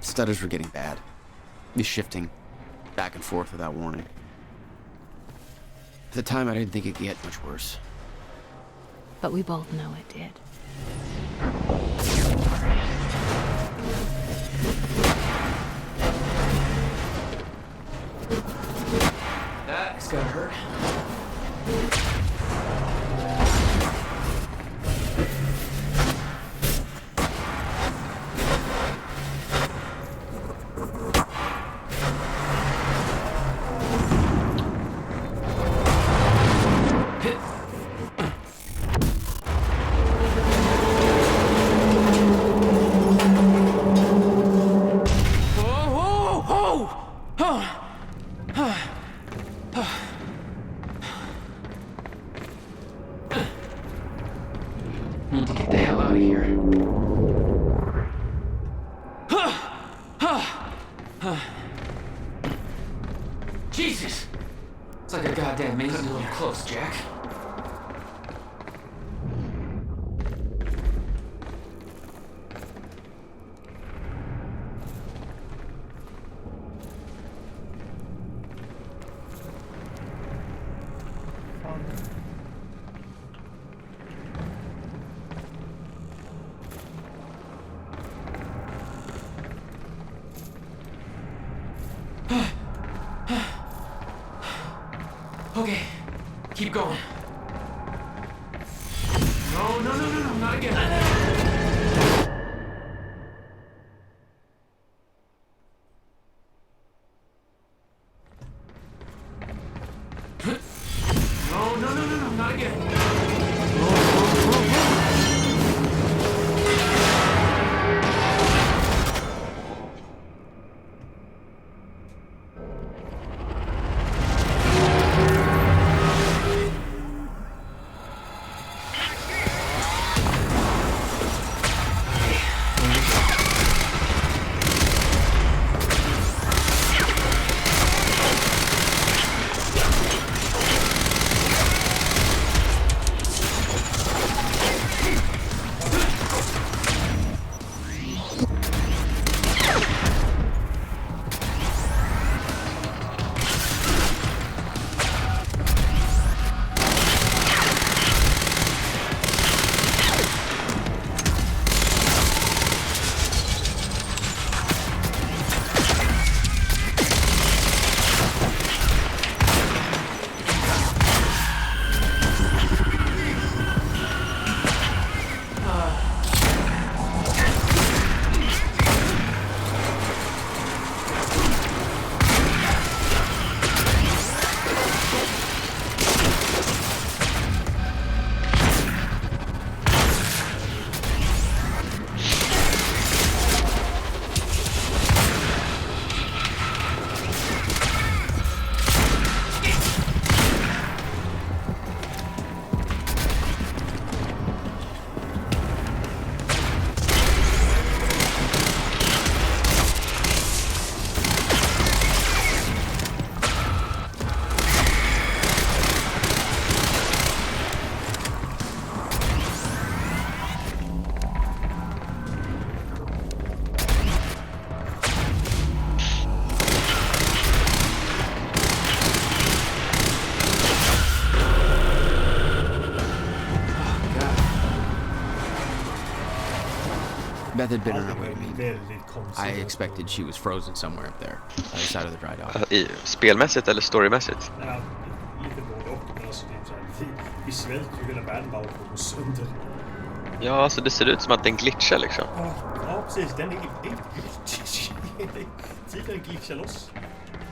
[SPEAKER 13] Stutters were getting bad. He's shifting back and forth without warning. At the time, I didn't think it could get much worse.
[SPEAKER 12] But we both know it did.
[SPEAKER 13] That's gonna hurt. Need to get the hell out of here. Jesus! It's like a goddamn maze. A little close, Jack. Okay, Keep going. No, no, no, no, no, not again. No, no, no, no, no, not again. Beth had been on her way to meet me. I expected she was frozen somewhere up there, other side of the dry dock.
[SPEAKER 2] Spelmässigt eller storymässigt?
[SPEAKER 1] Ja, lite både och. Men alltså typ såhär, vi svälter ju hela världen bara och går sönder.
[SPEAKER 2] Ja, alltså det ser ut som att den glitchar liksom.
[SPEAKER 1] Ja, precis. Den är tiden glitchar loss.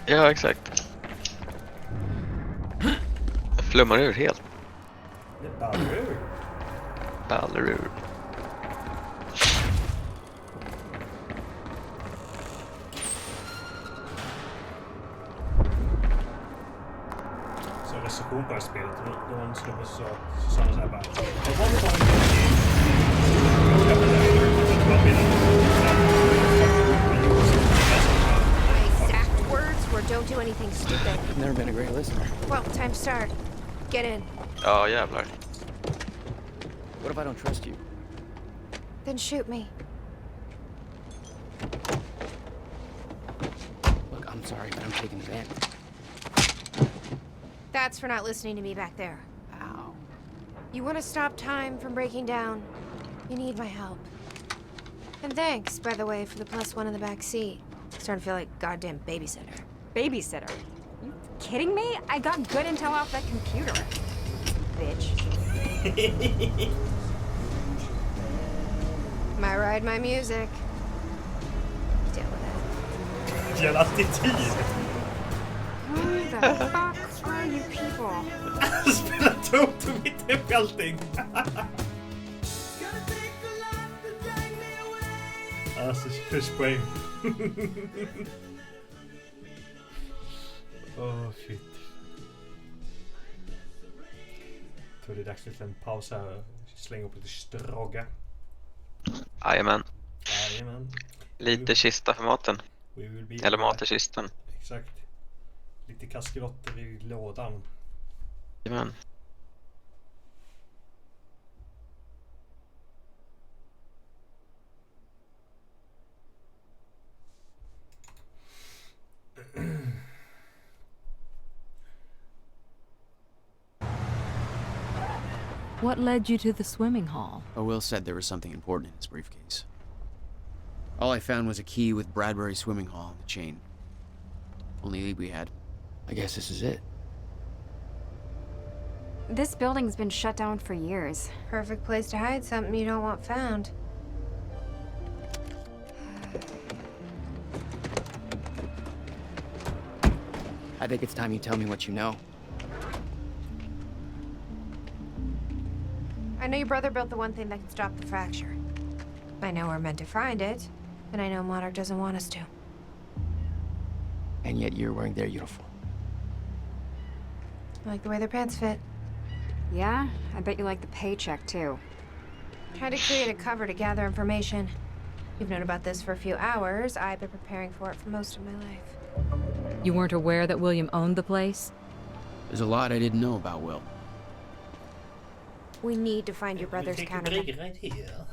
[SPEAKER 2] Ja, exakt. Jag flummar ur helt.
[SPEAKER 1] Det ballar ur.
[SPEAKER 2] Ballar ur.
[SPEAKER 1] Recension på det spelet och någon snubbe så sa han såhär bara
[SPEAKER 18] My exact words were don't do anything stupid.
[SPEAKER 13] I've never been a great listener.
[SPEAKER 18] Well, time to start. Get in.
[SPEAKER 2] Ja, jävlar.
[SPEAKER 13] What if I don't trust you?
[SPEAKER 18] Then shoot me.
[SPEAKER 13] Look, I'm sorry, but I'm taking the van.
[SPEAKER 18] That's for not listening to me back there.
[SPEAKER 13] Ow.
[SPEAKER 18] You want to stop time from breaking down? You need my help. And thanks, by the way, for the +1 in the back seat. Starting to feel like goddamn babysitter.
[SPEAKER 6] Babysitter? You kidding me? I got good intel off that computer. Bitch.
[SPEAKER 18] My ride, my music. Deal with it.
[SPEAKER 1] Jävla attityd.
[SPEAKER 6] Who the fuck are you people?
[SPEAKER 1] Spela Toto mitt upp i allting. Alltså, pluspoäng. Shit. Jag tror det är dags för en paus här och slänga upp lite strogga.
[SPEAKER 2] Jajamän.
[SPEAKER 1] Jajamän.
[SPEAKER 2] Lite kista för maten. Eller mat i kistan.
[SPEAKER 1] Exakt. Lite kaskelotter i lådan.
[SPEAKER 2] Jajamän.
[SPEAKER 12] What led you to the swimming hall?
[SPEAKER 13] Will said there was something important in his briefcase. All I found was a key with Bradbury Swimming Hall on the chain. Only lead we had. I guess this is it.
[SPEAKER 6] This building's been shut down for years.
[SPEAKER 5] Perfect place to hide something you don't want found.
[SPEAKER 13] I think it's time you tell me what you know.
[SPEAKER 5] I know your brother built the one thing that can stop the fracture. I know we're meant to find it, and I know Monarch doesn't want us to.
[SPEAKER 13] And yet you're wearing their uniform.
[SPEAKER 5] I like the way their pants fit.
[SPEAKER 6] Yeah? I bet you like the paycheck, too.
[SPEAKER 5] Tried to create a cover to gather information. You've known about this for a few hours. I've been preparing for it for most of my life.
[SPEAKER 12] You weren't aware that William owned the place?
[SPEAKER 13] There's a lot I didn't know about Will.
[SPEAKER 5] We need to find your brother's countermeasure.
[SPEAKER 1] Right here.